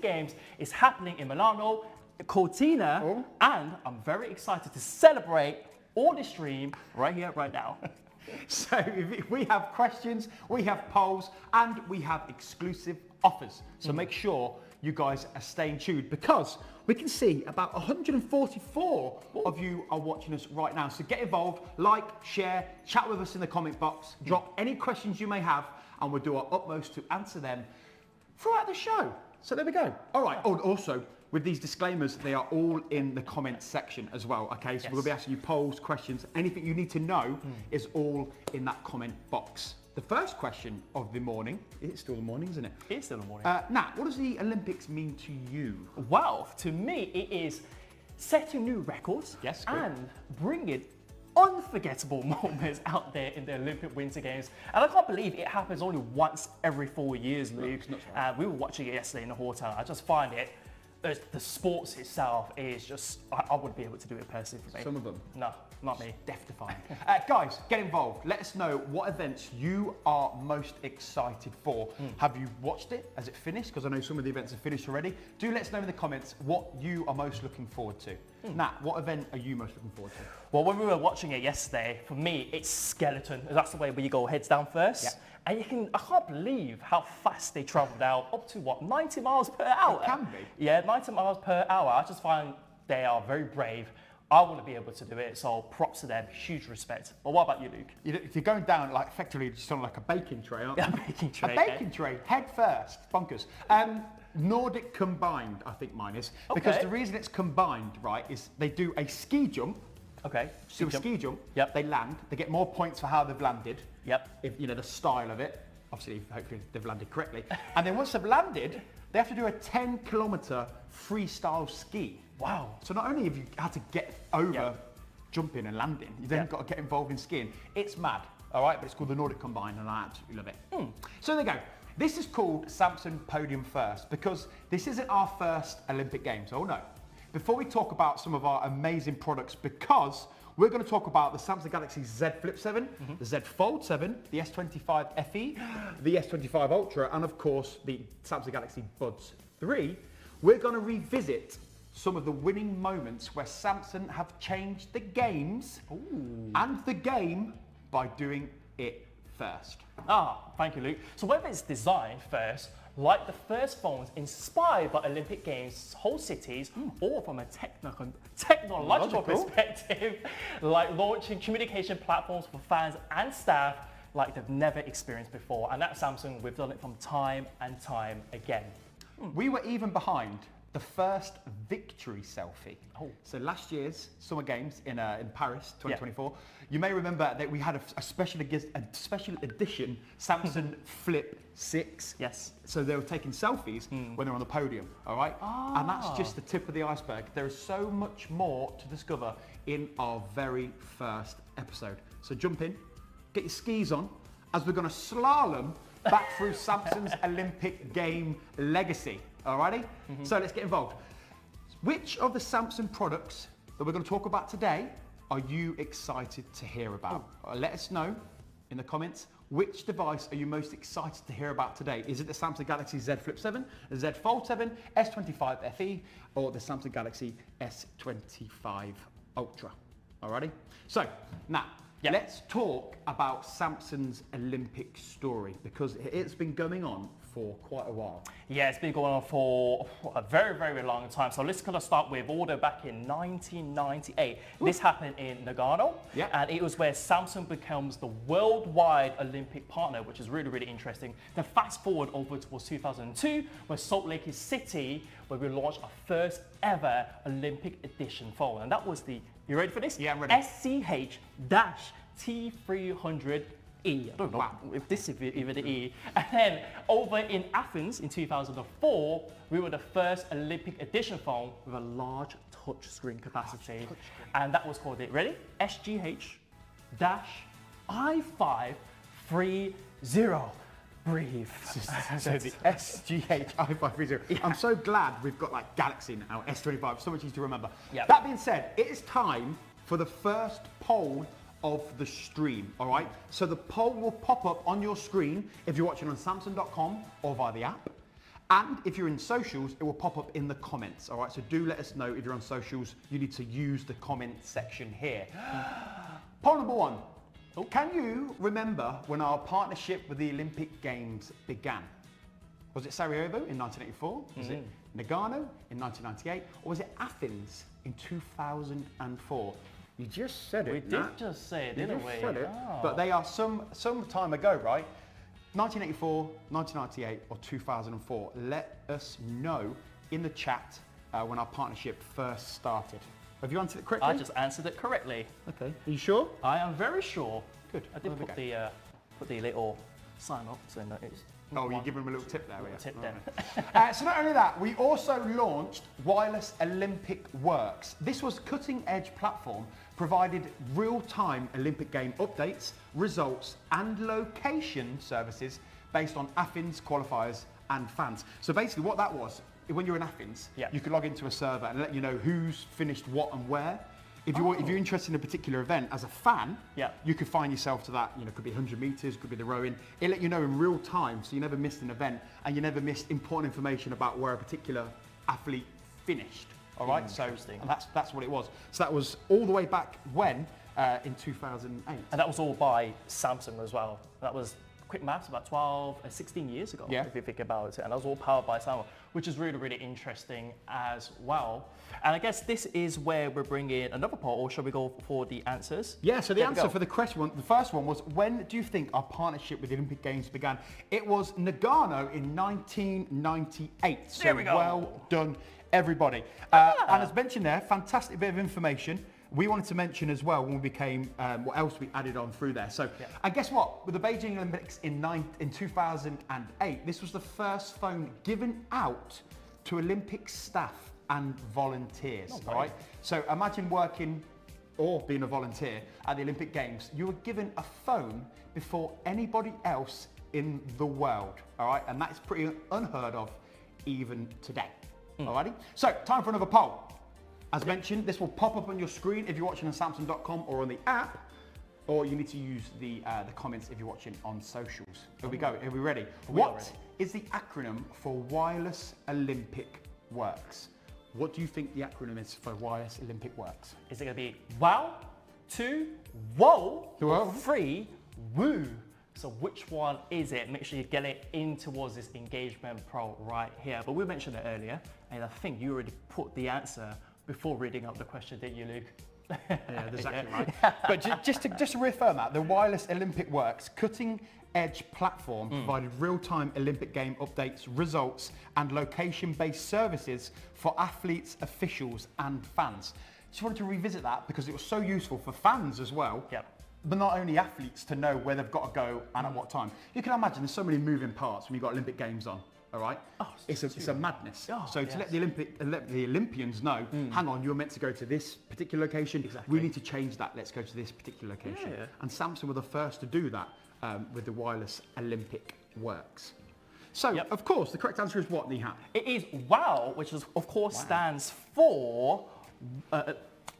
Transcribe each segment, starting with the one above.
Games is happening in Milano, Cortina, and I'm very excited to celebrate all the stream right here, right now. So we have questions, we have polls, and we have exclusive offers. So make sure you guys are staying tuned because we can see about 144 of you are watching us right now. So get involved, like, share, chat with us in the comment box, drop any questions you may have, and we'll do our utmost to answer them throughout the show. So there we go. All right. Oh, also, with these disclaimers, they are all in the comments section as well, okay? So we'll be asking you polls, questions, anything you need to know is all in that comment box. The first question of the morning, it's still the morning, isn't it? It is still the morning. Nat, what does the Olympics mean to you? Well, to me, it is setting new records Yes, good. and bringing unforgettable moments out there in the Olympic Winter Games. And I can't believe it happens only once every 4 years, Luke. We were watching it yesterday in the hotel. I just find it, the sports itself is just, I wouldn't be able to do it personally for me. Some of them. No, not me. Death-defying. Guys, get involved. Let us know what events you are most excited for. Have you watched it? Has it finished? Because I know some of the events are finished already. Do let us know in the comments what you are most looking forward to. Nat, what event are you most looking forward to? Well, when we were watching it yesterday, for me, it's skeleton. That's the way where you go heads down first. Yep. And I can't believe how fast they traveled out, up to what, 90 miles per hour? It can be. Yeah, 90 miles per hour. I just find they are very brave. I want to be able to do it, so props to them, huge respect. But what about you, Luke? You're going down like effectively just on like a baking tray, aren't you? A baking tray. A baking tray, head first, bonkers. Nordic combined, I think mine is. Because the reason it's combined, right, is they do a ski jump. Okay. Do a ski jump. Yep. They land. They get more points for how they've landed. Yep. If you know the style of it. Obviously, hopefully they've landed correctly. And then once they've landed, they have to do a 10-kilometer freestyle ski. Wow. So not only have you had to get over jumping and landing, you've then got to get involved in skiing. It's mad, all right? But it's called the Nordic Combined, and I absolutely love it. So there you go. This is called Samsung Podium First because this isn't our first Olympic Games. Oh no. Before we talk about some of our amazing products, because we're going to talk about the Samsung Galaxy Z Flip 7, the Z Fold 7, the S25 FE, the S25 Ultra, and of course the Samsung Galaxy Buds 3. We're going to revisit some of the winning moments where Samsung have changed the games and the game by doing it first. Thank you, Luke. So whether it's designed first, like the first phones inspired by Olympic Games host cities, or from a technological perspective, like launching communication platforms for fans and staff like they've never experienced before. And at Samsung, we've done it from time and time again. We were even behind the first victory selfie. So last year's Summer Games in Paris 2024, you may remember that we had a special edition Samsung Flip 6. Yes. So they were taking selfies when they're on the podium, all right? And that's just the tip of the iceberg. There is so much more to discover in our very first episode. So jump in, get your skis on, as we're gonna slalom back through Samsung's Olympic game legacy. Alrighty? So let's get involved. Which of the Samsung products that we're going to talk about today are you excited to hear about? Let us know in the comments. Which device are you most excited to hear about today? Is it the Samsung Galaxy Z Flip 7, the Z Fold 7, S25 FE, or the Samsung Galaxy S25 Ultra? Alrighty? So, now, let's talk about Samsung's Olympic story because it's been going on for quite a while. Yeah, it's been going on for a very, very long time. So let's kind of start with all the back in 1998. This happened in Nagano, and it was where Samsung becomes the worldwide Olympic partner, which is really, really interesting. Then fast forward over towards 2002, where Salt Lake City, where we launched our first ever Olympic edition phone. And that was the, you ready for this? Yeah, I'm ready. SCH-T300E. I don't know if this is even the E. And then over in Athens in 2004, we were the first Olympic edition phone with a large touchscreen capacity. And that was called it, ready? SGH-I530. Breathe. So the SGH-I530. I'm so glad we've got like Galaxy now, S25, so much easier to remember. That being said, it is time for the first poll of the stream, all right? So the poll will pop up on your screen if you're watching on Samsung.com or via the app. And if you're in socials, it will pop up in the comments, all right? So do let us know if you're on socials. You need to use the comment section here. Poll number 1. Can you remember when our partnership with the Olympic Games began? Was it Sarajevo in 1984? Was it Nagano in 1998? Or was it Athens in 2004? You just said it. We did just say it, didn't we? Said it. But they are some time ago, right? 1984, 1998, or 2004. Let us know in the chat when our partnership first started. Have you answered it correctly? I just answered it correctly. Okay. Are you sure? I am very sure. Good. I did put the little sign up so that it's. Oh, you're giving them a little tip there, yeah. Tip there. So not only that, we also launched Wireless Olympic Works. This was cutting-edge platform, provided real-time Olympic game updates, results, and location services based on Athens qualifiers and fans. So basically what that was, when you're in Athens, you could log into a server and let you know who's finished what and where. If you're interested in a particular event as a fan, you could find yourself to that. You know, could be 100 meters, could be the rowing. It let you know in real time, so you never missed an event and you never missed important information about where a particular athlete finished. All right, so that's what it was. So that was all the way back when in 2008. And that was all by Samsung as well. That was quick maths, about 16 years ago, if you think about it. And that was all powered by Samsung, which is really, really interesting as well. And I guess this is where we're bringing another poll, or shall we go for the answers? Yeah, so the answer for the question, the first one was, when do you think our partnership with the Olympic Games began? It was Nagano in 1998. So there we go. Well done, everybody. And as mentioned there, fantastic bit of information. We wanted to mention as well when we became, what else we added on through there. So, and guess what? With the Beijing Olympics in 2008, this was the first phone given out to Olympic staff and volunteers, all right? So imagine working or being a volunteer at the Olympic Games. You were given a phone before anybody else in the world, all right? And that is pretty unheard of even today, all righty? So, time for another poll. As mentioned, this will pop up on your screen if you're watching on Samsung.com or on the app, or you need to use the comments if you're watching on socials. Here we go. Are we ready? What is the acronym for Wireless Olympic Works? What do you think the acronym is for Wireless Olympic Works? Is it going to be WOW, 2, WHOA, Whoa. 3, WOO? So which one is it? Make sure you get it in towards this engagement pro right here. But we mentioned it earlier, and I think you already put the answer before reading up the question, didn't you, Luke? Yeah, that's exactly right. But just to reaffirm that, the Wireless Olympic Works cutting-edge platform provided real-time Olympic game updates, results, and location-based services for athletes, officials, and fans. Just wanted to revisit that because it was so useful for fans as well. But not only athletes to know where they've got to go and at what time. You can imagine there's so many moving parts when you've got Olympic Games on. All right, it's a madness. So to let the Olympians know, hang on, you're meant to go to this particular location. We need to change that. Let's go to this particular location. And Samsung were the first to do that with the Wireless Olympic Works. So of course, the correct answer is what, Nihat? It is WOW, which is of course stands for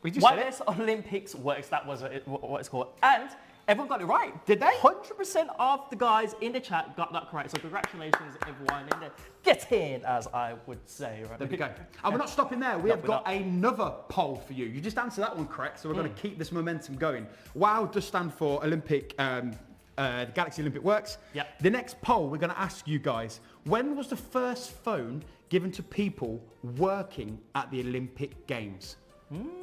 Wireless Olympics Works. That was what it's called, and everyone got it right. Did they? 100% of the guys in the chat got that correct. So congratulations, everyone in there. Get in, as I would say. Right? There we go. And we're not stopping there. We have got another poll for you. You just answered that one correct, so we're going to keep this momentum going. WOW does stand for Olympic, the Galaxy Olympic Works. The next poll, we're going to ask you guys, when was the first phone given to people working at the Olympic Games?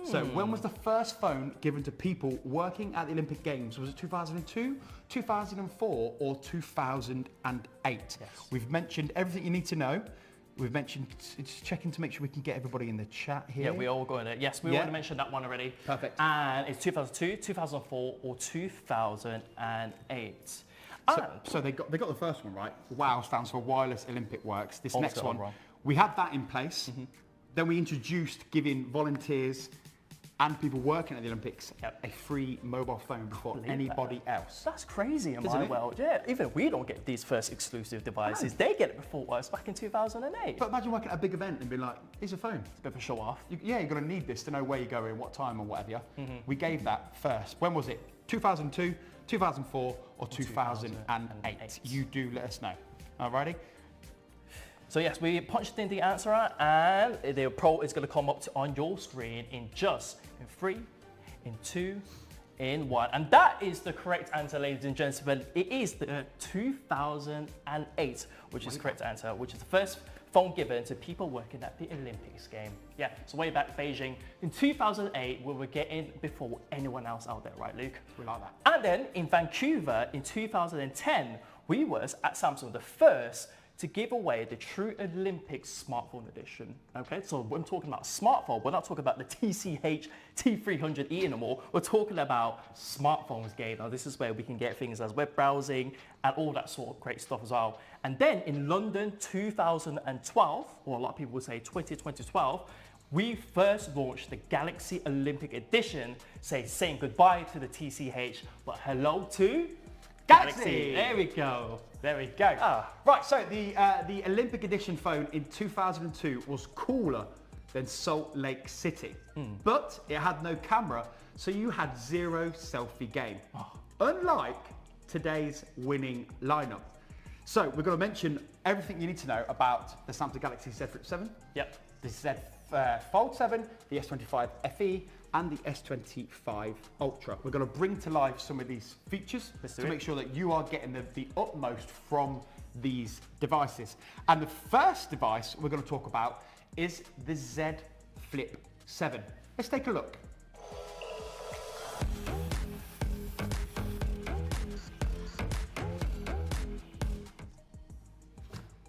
So when was the first phone given to people working at the Olympic Games? Was it 2002, 2004 or 2008? We've mentioned everything you need to know. We've mentioned, just checking to make sure we can get everybody in the chat here. Yeah, we all got it. Yes, we already mentioned that one already. Perfect. And it's 2002, 2004 or 2008. So they got the first one right. WOW stands for Wireless Olympic Works. This next one, we had that in place. Then we introduced giving volunteers and people working at the Olympics a free mobile phone before anybody else. That's crazy in my world. Yeah, even we don't get these first exclusive devices. They get it before us back in 2008. But imagine working at a big event and being like, here's a phone. It's a bit of a show off. You're going to need this to know where you're going, what time and whatever. We gave that first. When was it? 2002, 2004 or 2008? You do let us know. Alrighty? So yes, we punched in the answer and the Pro is going to come up on your screen in 3, in 2, in 1. And that is the correct answer, ladies and gentlemen. It is the 2008, which is the correct answer, which is the first phone given to people working at the Olympics game. Yeah, so way back Beijing in 2008, we were getting before anyone else out there, right, Luke? We like that. And then in Vancouver in 2010, we was at Samsung the first to give away the True Olympics smartphone edition. Okay, so when I'm talking about smartphone, we're not talking about the TCH T300E anymore. We're talking about smartphones game. Now this is where we can get things as web browsing and all that sort of great stuff as well. And then in London 2012, or a lot of people would say 2012, we first launched the Galaxy Olympic Edition, saying goodbye to the TCH, but hello to Galaxy. There we go. There we go. Right, so the Olympic Edition phone in 2002 was cooler than Salt Lake City, but it had no camera, so you had zero selfie game. Unlike today's winning lineup. So we're going to mention everything you need to know about the Samsung Galaxy Z Flip 7. Yep. The Z Fold 7, the S25 FE, and the S25 Ultra. We're going to bring to life some of these features to make sure that you are getting the utmost from these devices. And the first device we're going to talk about is the Z Flip 7. Let's take a look.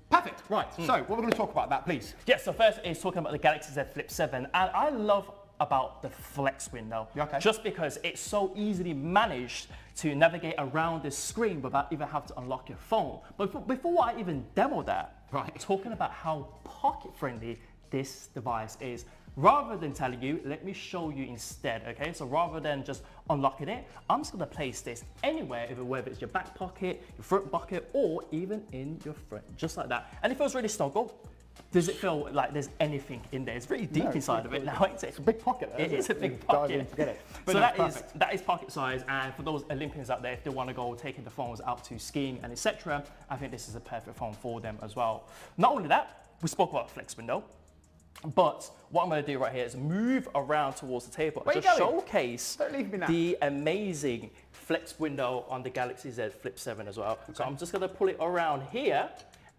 Perfect, right, so what we're going to talk about that, please. Yes, so first is talking about the Galaxy Z Flip 7, and I love about the flex window, just because it's so easily managed to navigate around the screen without even having to unlock your phone. But before I even demo that, talking about how pocket friendly this device is, rather than telling you, let me show you instead, okay? So rather than just unlocking it, I'm just gonna place this anywhere, whether it's your back pocket, your front pocket, or even in your front, just like that. And it feels really snuggle. Does it feel like there's anything in there? It's really deep inside of it now, isn't it? It's a big pocket. It is a big pocket. To get it. So that is pocket size, and for those Olympians out there, if they want to go taking the phones out to skiing and etc., I think this is a perfect phone for them as well. Not only that, we spoke about flex window, but what I'm going to do right here is move around towards the table and just showcase the amazing flex window on the Galaxy Z Flip 7 as well. So I'm just going to pull it around here.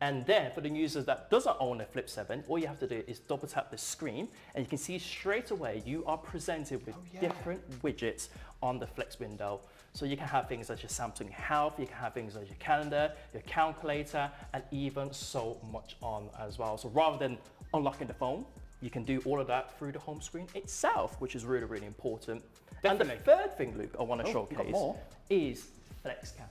And then for the users that doesn't own a Flip 7, all you have to do is double tap the screen and you can see straight away you are presented with different widgets on the Flex window. So you can have things such as Samsung Health, you can have things like your calendar, your calculator, and even so much on as well. So rather than unlocking the phone, you can do all of that through the home screen itself, which is really, really important. Definitely. And the third thing, Luke, I want to showcase is FlexCam.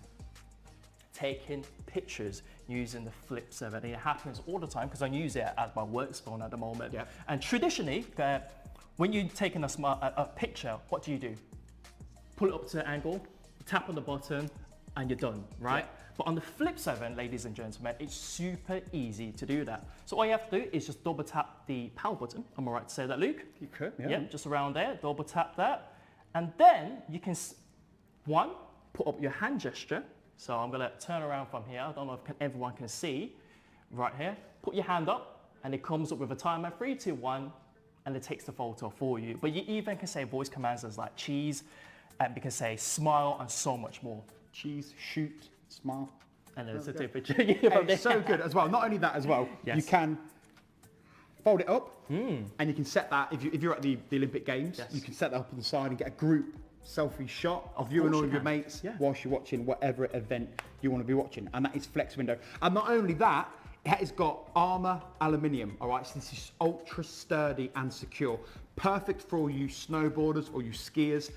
Taking pictures using the Flip 7. It happens all the time because I use it as my work phone at the moment. Yep. And traditionally, when you're taking a picture, what do? Pull it up to an angle, tap on the button, and you're done, right? Yep. But on the Flip 7, ladies and gentlemen, it's super easy to do that. So all you have to do is just double tap the power button. Am I right to say that, Luke? You could, yeah. Yep, just around there, double tap that. And then you can, put up your hand gesture. So I'm gonna turn around from here. I don't know if everyone can see. Right here, put your hand up and it comes up with a timer, 3, 2, 1, and it takes the photo for you. But you even can say voice commands as like cheese, and we can say smile and so much more. Cheese, shoot, smile. And there's a picture. It's so good as well. Not only that as well, you can fold it up and you can set that, if you're at the Olympic Games, you can set that up on the side and get a group selfie shot of you and all of your mates whilst you're watching whatever event you want to be watching, and that is Flex window. And not only that, it has got armor aluminium. All right, so this is ultra sturdy and secure, perfect for all you snowboarders or you skiers.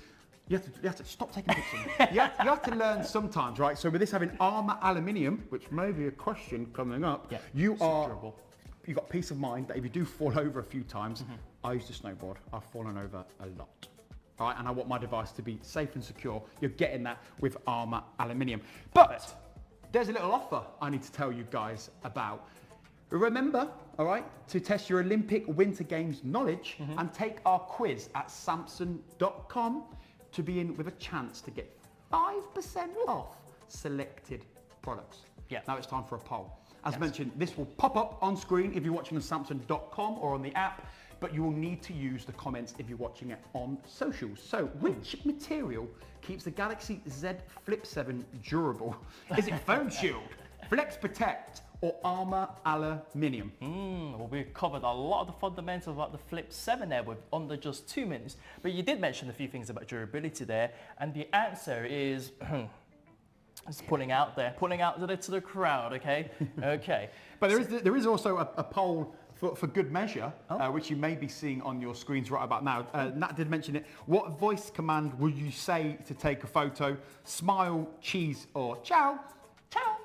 You have to stop taking pictures. you have to learn sometimes, right? So with this having armor aluminium, which may be a question coming up, you've got peace of mind that if you do fall over a few times, I used to snowboard, I've fallen over a lot. All right, and I want my device to be safe and secure. You're getting that with armor aluminium. But there's a little offer I need to tell you guys about. Remember, all right, to test your Olympic Winter Games knowledge and take our quiz at samsung.com to be in with a chance to get 5% off selected products. Yeah. Now it's time for a poll. As mentioned, this will pop up on screen if you're watching on Samsung.com or on the app, but you will need to use the comments if you're watching it on socials. So, which material keeps the Galaxy Z Flip 7 durable? Is it foam shield, flex protect, or armor aluminium? Well, we've covered a lot of the fundamentals about the Flip 7 there with under just 2 minutes, but you did mention a few things about durability there, and the answer is just pulling out to the crowd, okay? Okay. But there is also a poll for good measure, which you may be seeing on your screens right about now. Nat did mention it. What voice command would you say to take a photo? Smile, cheese, or ciao? Ciao.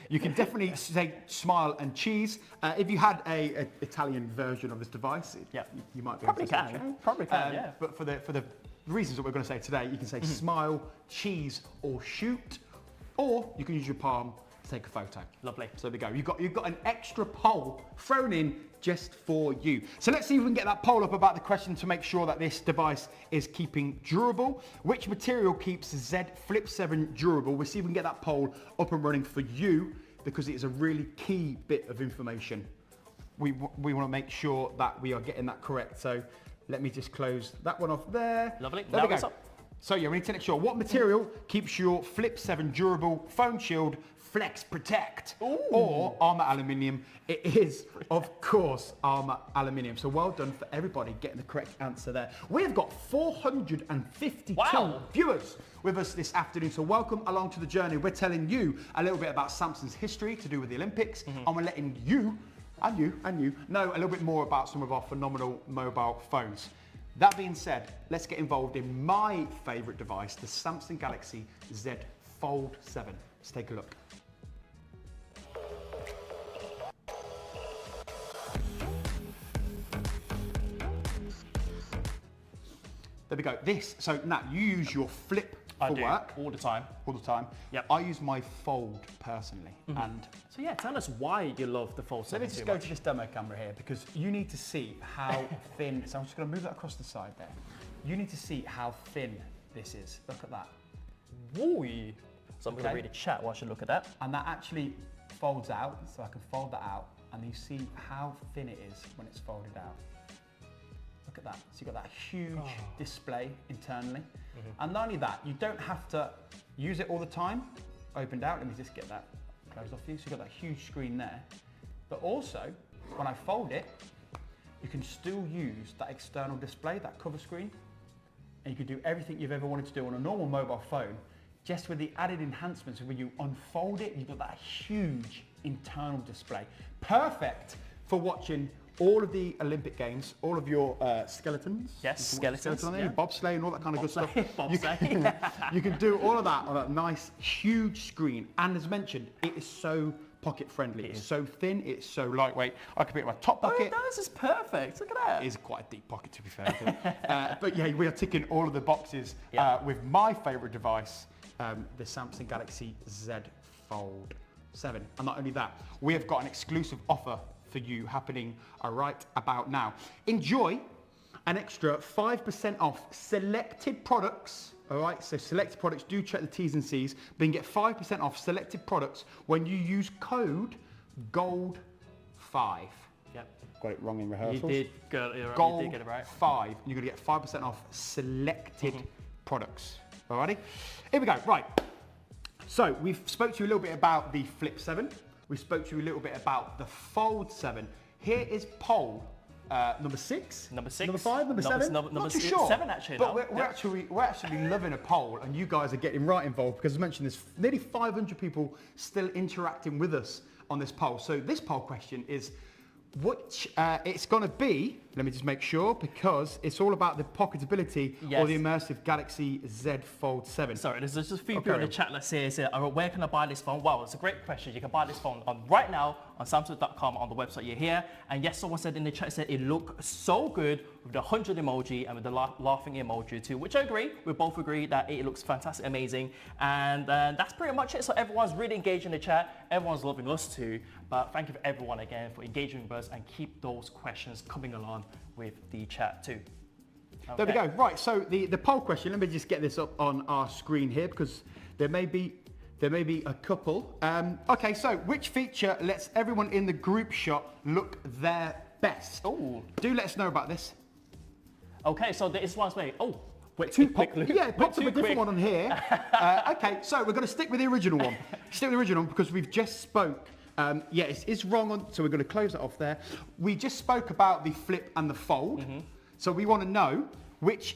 You can definitely say smile and cheese. If you had a Italian version of this device, you might be able to say ciao. Probably can, yeah. But for the reasons that we're going to say today, you can say smile, cheese, or shoot, or you can use your palm to take a photo. Lovely. So there we go. You've got an extra poll thrown in just for you. So let's see if we can get that poll up about the question to make sure that this device is keeping durable. Which material keeps the Z Flip 7 durable? We'll see if we can get that poll up and running for you, because it is a really key bit of information. We want to make sure that we are getting that correct. So let me just close that one off there. Lovely. There we now go. So yeah, we need to make sure. What material keeps your Flip 7 durable? Foam shield, flex protect, or armor aluminium? It is, of course, armor aluminium. So well done for everybody getting the correct answer there. We've got 452 viewers with us this afternoon. So welcome along to the journey. We're telling you a little bit about Samsung's history to do with the Olympics, and we're letting you know a little bit more about some of our phenomenal mobile phones. That being said, let's get involved in my favorite device, the Samsung Galaxy Z Fold 7. Let's take a look. There we go. So Nat, you use your Flip for work. All the time. All the time. Yep. I use my Fold personally. And so yeah, tell us why you love the Fold 7 let me just go to this demo camera here, because you need to see how thin, so I'm just going to move that across the side there. You need to see how thin this is. Look at that. Woo! So I'm going to read the chat while I should look at that. And that actually folds out, so I can fold that out, and you see how thin it is when it's folded out. Look at that. So you've got that huge display internally. And not only that, you don't have to use it all the time. Opened out, let me just get that closed off for you. So you've got that huge screen there. But also, when I fold it, you can still use that external display, that cover screen, and you can do everything you've ever wanted to do on a normal mobile phone, just with the added enhancements. When you unfold it, you've got that huge internal display. Perfect for watching all of the Olympic Games, all of your skeletons. Yes, skeletons. Your bobsleigh and all that kind of good stuff. Bobsleigh. You can do all of that on that nice, huge screen. And as mentioned, it is so pocket friendly. It's so thin, it's so lightweight. I can put it in my top pocket. Oh, this is perfect. Look at that. It is quite a deep pocket, to be fair. But yeah, we are ticking all of the boxes with my favorite device, the Samsung Galaxy Z Fold 7. And not only that, we have got an exclusive offer for you happening right about now. Enjoy an extra 5% off selected products. All right, so selected products, do check the T's and C's, but you can get 5% off selected products when you use code GOLD5. Yep. Got it wrong in rehearsals. You did get it right. GOLD5. You're going to get 5% off selected products. Alrighty, here we go. Right. So we've spoke to you a little bit about the Flip 7. We spoke to you a little bit about the Fold 7. Here is poll number 6. Number 6. Number 5. Number 7. Number too sure. 7 actually. But we're actually loving a poll, and you guys are getting right involved, because as I mentioned, there's nearly 500 people still interacting with us on this poll. So this poll question is, which it's going to be, let me just make sure, because it's all about the pocketability or the immersive Galaxy Z Fold 7. Sorry, there's just a few people in the chat that say, where can I buy this phone? Wow, it's a great question. You can buy this phone right now on Samsung.com on the website you're here. And yes, someone said in the chat, said it looked so good with the 100 emoji and with the laughing emoji too, which I agree. We both agree that it looks fantastic, amazing. And that's pretty much it. So everyone's really engaged in the chat. Everyone's loving us too. But thank you for everyone again for engaging with us, and keep those questions coming along with the chat too. Okay. There we go. Right, so the poll question, let me just get this up on our screen here, because there may be There may be a couple. Okay, so which feature lets everyone in the group shot look their best? Oh. Do let us know about this. Okay, so there is one way. Oh, wait, Too quick, quick. Luke. Yeah, popped up a Too different quick. one on here. Okay, so we're going to stick with the original one. Stick with the original one because we've just spoke. Yeah, it's wrong on, so we're going to close that off there. We just spoke about the flip and the fold. So we want to know which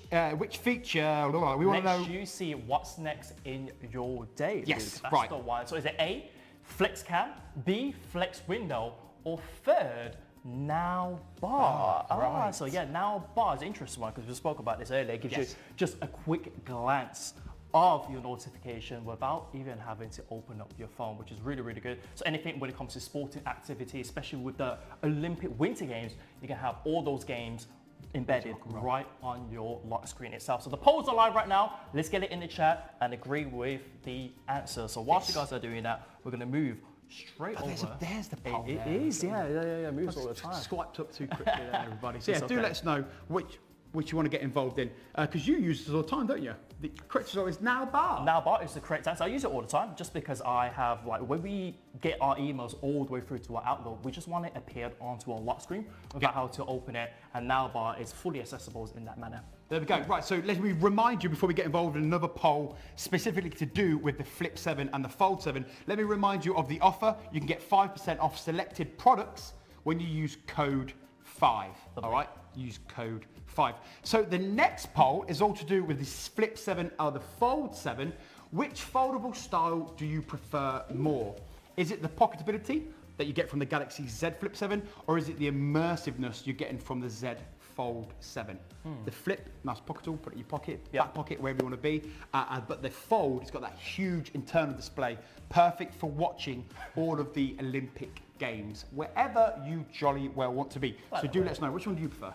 feature, we want to know. Lets you see what's next in your day. Yes, Luke. That's right. the one. So is it A, flex cam, B, flex window, or third, now bar? right. So yeah, now bar is an interesting one because we spoke about this earlier. It gives Yes. you just a quick glance of your notification without even having to open up your phone, which is really, really good. So anything when it comes to sporting activity, especially with the Olympic Winter Games, you can have all those games embedded right on your lock screen itself. So the polls are live right now. Let's get it in the chat and agree with the answer. So whilst you guys are doing that, we're going to move straight over. There's the poll. It is, yeah, moves all the time. Swiped up too quickly there, everybody. So yeah, It's do okay. let us know which you want to get involved in. Because you use this all the time, don't you? The correct result is now bar. Now bar is the correct answer. I use it all the time just because I have, like, when we get our emails all the way through to our Outlook, we just want it appeared onto our lock screen without how to open it. And now bar is fully accessible in that manner. There we go. Right, so let me remind you before we get involved in another poll specifically to do with the Flip 7 and the Fold 7. Let me remind you of the offer. You can get 5% off selected products when you use code 5. All right, use code 5. So the next poll is all to do with the Flip 7 or the Fold 7. Which foldable style do you prefer more? Is it the pocketability that you get from the Galaxy Z Flip 7, or is it the immersiveness you're getting from the Z Fold 7? The Flip, nice pocketable, put it in your pocket, back pocket, wherever you want to be. But the Fold, it's got that huge internal display, perfect for watching all of the Olympic Games, wherever you jolly well want to be. So do let us know, which one do you prefer?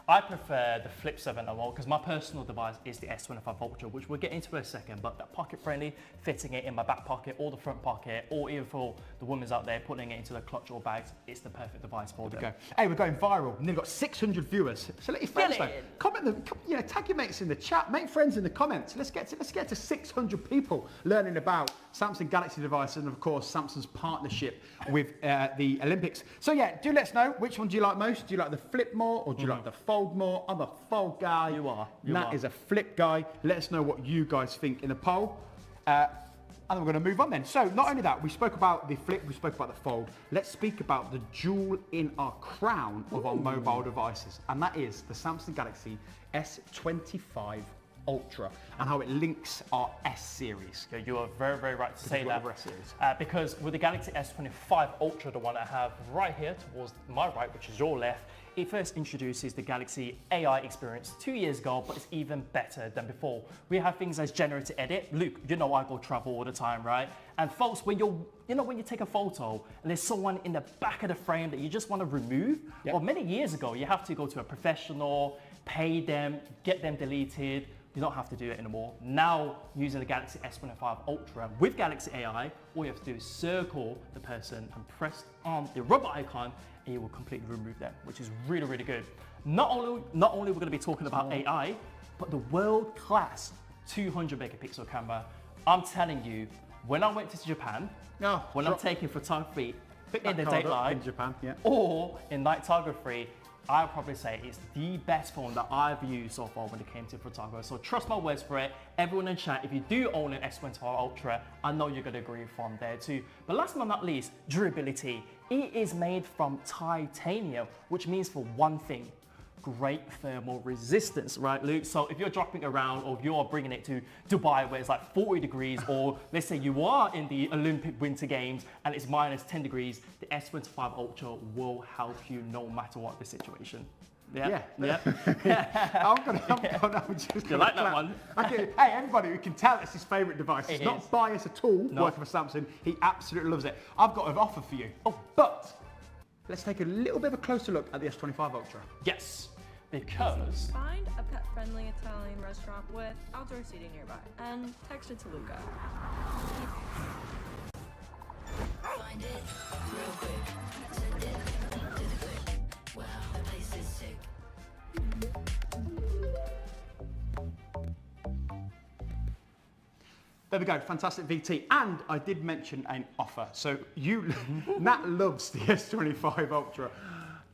I prefer the Flip 7 a lot because my personal device is the S25 Ultra, which we'll get into in a second, but that pocket friendly, fitting it in my back pocket or the front pocket, or even for the women's out there putting it into the clutch or bags, it's the perfect device for them. Go. Hey, we're going viral. We've got 600 viewers. So let your friends know. Comment them. Tag your mates in the chat. Make friends in the comments. Let's get to 600 people learning about Samsung Galaxy devices and of course Samsung's partnership with the Olympics. So yeah, do let us know which one do you like most. Do you like the Flip more or do you like the Fold more? I'm a Fold guy. You are. Nat is a Flip guy. Let us know what you guys think in the poll. And then we're going to move on then. So not only that, we spoke about the Flip, we spoke about the Fold. Let's speak about the jewel in our crown of our mobile devices. And that is the Samsung Galaxy S25 Ultra and how it links our S series. Yeah, you are very, very right to say that. S series. Because with the Galaxy S25 Ultra, the one I have right here towards my right, which is your left, it first introduces the Galaxy AI experience 2 years ago, but it's even better than before. We have things as generative edit. Luke, you know I go travel all the time, right? And folks, when when you take a photo and there's someone in the back of the frame that you just want to remove, well, many years ago, you have to go to a professional, pay them, get them deleted. You don't have to do it anymore. Now, using the Galaxy S25 Ultra with Galaxy AI, all you have to do is circle the person and press on the rubber icon and you will completely remove them, which is really, really good. Not only we're going to be talking about AI, but the world-class 200 megapixel camera. I'm telling you, when I went to Japan, when I'm taking photography in the daylight in Japan, or in nightography, I'd probably say it's the best phone that I've used so far when it came to photography. So trust my words for it. Everyone in chat, if you do own an S25 Ultra, I know you're going to agree from there too. But last but not least, durability. It is made from titanium, which means for one thing, great thermal resistance, right, Luke? So if you're dropping around or if you're bringing it to Dubai where it's like 40 degrees, or let's say you are in the Olympic Winter Games and it's minus 10 degrees, the S25 Ultra will help you no matter what the situation. Yeah. I'm just You like that one? Hey, everybody who can tell it's his favourite device. It's not biased at all, working for Samsung. He absolutely loves it. I've got an offer for you. But let's take a little bit of a closer look at the S25 Ultra. Yes, because... Find a pet-friendly Italian restaurant with outdoor seating nearby and text it to Luca. Find it real quick. Did it quick. Wow, the place is sick. There we go, fantastic VT. And I did mention an offer. So Nat loves the S25 Ultra.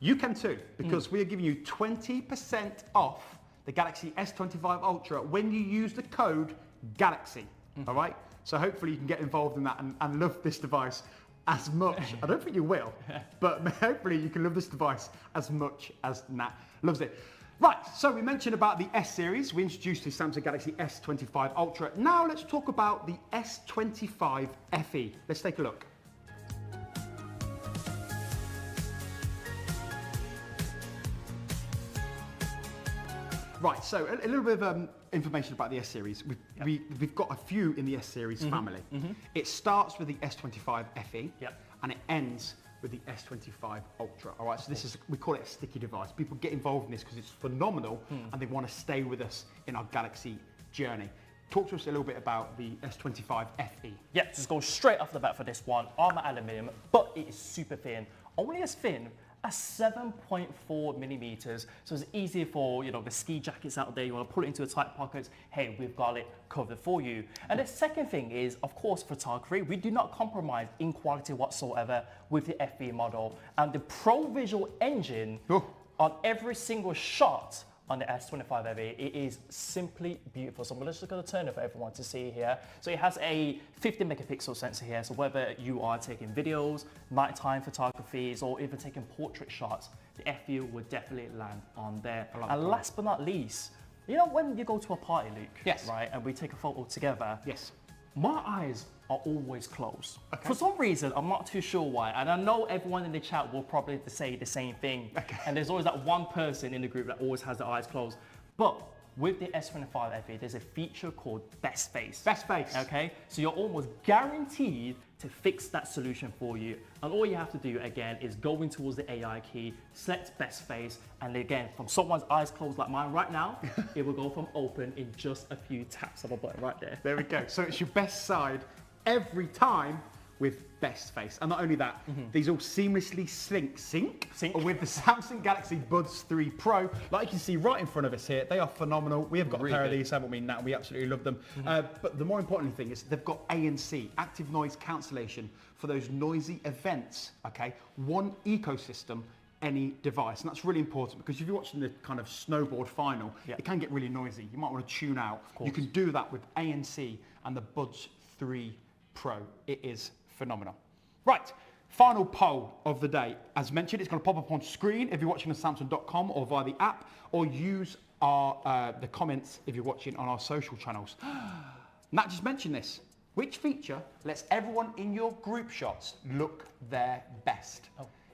You can too, because we are giving you 20% off the Galaxy S25 Ultra when you use the code GALAXY, all right? So hopefully you can get involved in that and love this device as much. I don't think you will, but hopefully you can love this device as much as Nat loves it. Right, so we mentioned about the S series. We introduced the Samsung Galaxy S25 Ultra. Now let's talk about the S25 FE. Let's take a look. Right, so a little bit of information about the S series. We've got a few in the S series family. It starts with the S25 FE and it ends with the S25 Ultra. All right, so this is, we call it a sticky device. People get involved in this because it's phenomenal and they want to stay with us in our Galaxy journey. Talk to us a little bit about the S25 FE. Yeah, just go straight off the bat for this one. Armor aluminium, but it is super thin. Only as thin as 7.4 millimeters. So it's easy for, the ski jackets out there. You want to put it into a tight pocket. Hey, we've got it covered for you. And the second thing is, of course, photography. We do not compromise in quality whatsoever with the FE model. And the Pro Visual engine on every single shot on the S25 FE, it is simply beautiful. So I'm just going to turn it for everyone to see here. So it has a 50 megapixel sensor here. So whether you are taking videos, nighttime photographies, or even taking portrait shots, the FE will definitely land on there. And last but not least, when you go to a party, Luke, right, and we take a photo together, my eyes are always closed. For some reason, I'm not too sure why, and I know everyone in the chat will probably say the same thing. And there's always that one person in the group that always has their eyes closed. But with the S25 FE, there's a feature called Best Face. Best Face. Okay, so you're almost guaranteed to fix that solution for you. And all you have to do, again, is go in towards the AI key, select Best Face, and again, from someone's eyes closed like mine right now, it will go from open in just a few taps of a button right there. There we go. So it's your best side every time with Best Face. And not only that, these all seamlessly sync with the Samsung Galaxy Buds 3 Pro. Like you can see right in front of us here, they are phenomenal. We have got a pair of these, haven't we, Nat? We absolutely love them. But the more important thing is they've got ANC, active noise cancellation, for those noisy events, okay? One ecosystem, any device. And that's really important because if you're watching the kind of snowboard final, it can get really noisy. You might want to tune out. You can do that with ANC and the Buds 3 Pro. It is phenomenal. Right, final poll of the day. As mentioned, it's going to pop up on screen if you're watching on Samsung.com or via the app, or use the comments if you're watching on our social channels. Nat just mentioned this. Which feature lets everyone in your group shots look their best?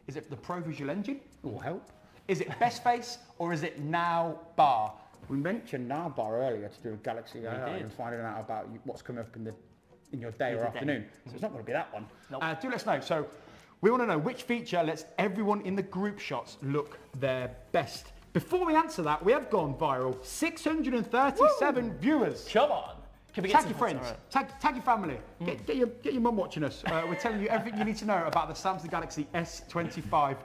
Is it the Pro Visual engine? Will help. Is it Best Face or is it Now Bar? We mentioned Now Bar earlier to do with Galaxy AI and finding out about what's coming up in your day or afternoon. So it's not going to be that one. Do let us know. So we want to know which feature lets everyone in the group shots look their best. Before we answer that, we have gone viral. 637 viewers. Come on. Tag your friends, tag your family, get your mum watching us. We're telling you everything you need to know about the Samsung Galaxy S25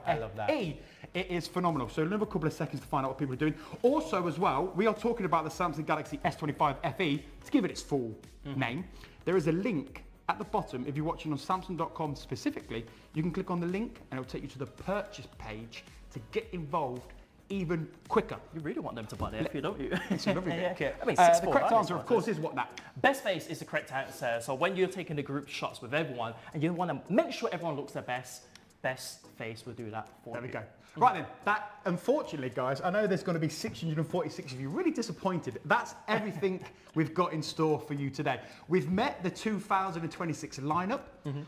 FE. It is phenomenal. So another couple of seconds to find out what people are doing. Also as well, we are talking about the Samsung Galaxy S25 FE. To give it its full name, there is a link at the bottom. If you're watching on Samsung.com specifically, you can click on the link and it'll take you to the purchase page to get involved even quicker. You really want them to buy the FE, don't you? It's a lovely bit. I mean, the correct answer, of course, is what, Nat? Best Face is the correct answer. So when you're taking the group shots with everyone and you want to make sure everyone looks their best, Best Face will do that for you. There we go. Right then, that, unfortunately, guys, I know there's going to be 646 of you really disappointed. That's everything we've got in store for you today. We've met the 2026 lineup.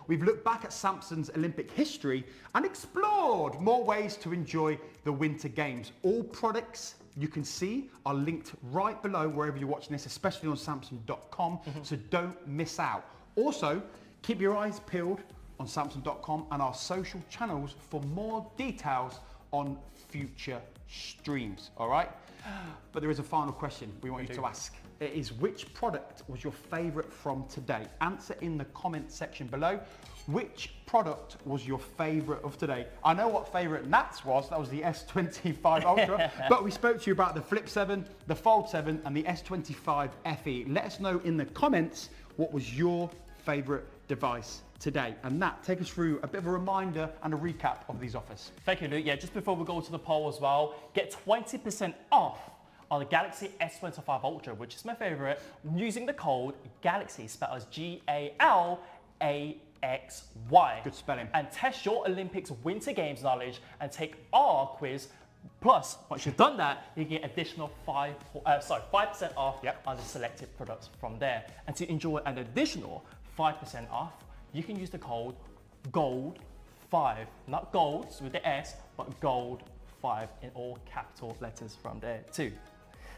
We've looked back at Samsung's Olympic history and explored more ways to enjoy the Winter Games. All products you can see are linked right below wherever you're watching this, especially on Samsung.com, so don't miss out. Also, keep your eyes peeled on Samsung.com and our social channels for more details on future streams, all right? But there is a final question we want you to ask. It is, which product was your favorite from today? Answer in the comment section below. Which product was your favorite of today? I know what favorite Nat's was. That was the S25 Ultra. But we spoke to you about the Flip 7, the Fold 7, and the S25 FE. Let us know in the comments what was your favorite device today? And Nat, take us through a bit of a reminder and a recap of these offers. Thank you, Luke. Yeah, just before we go to the poll as well, get 20% off on the Galaxy S25 Ultra, which is my favorite, using the code GALAXY, spelled as GALAXY. Good spelling. And test your Olympics Winter Games knowledge and take our quiz. Plus, once you've done that, you get additional 5% off on the selected products from there. And to enjoy an additional 5% off, you can use the code GOLD5, not golds with the S, but GOLD5 in all capital letters from there too.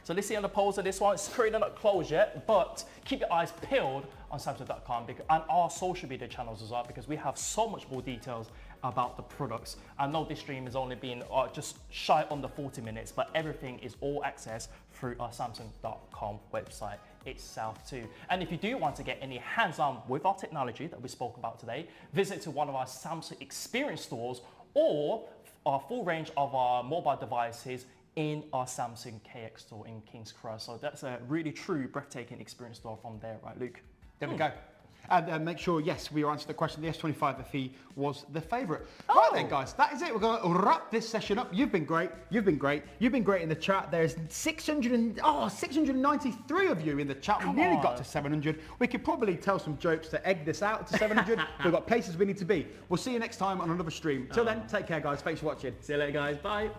So let's see on the polls of this one. It's currently not closed yet, but keep your eyes peeled on Samsung.com and our social media channels as well, because we have so much more details about the products. I know this stream has only been just shy under 40 minutes, but everything is all accessed through our Samsung.com website itself too. And if you do want to get any hands-on with our technology that we spoke about today, visit to one of our Samsung Experience stores or our full range of our mobile devices in our Samsung KX store in King's Cross. So that's a really true breathtaking experience store from there, right, Luke? There we go. And make sure, yes, we answered the question. The S25 FE was the favourite. Right then, guys, that is it. We're going to wrap this session up. You've been great. You've been great. You've been great in the chat. There's 693 of you in the chat. We nearly got to 700. We could probably tell some jokes to egg this out to 700. We've got places we need to be. We'll see you next time on another stream. Till then, take care, guys. Thanks for watching. See you later, guys. Bye.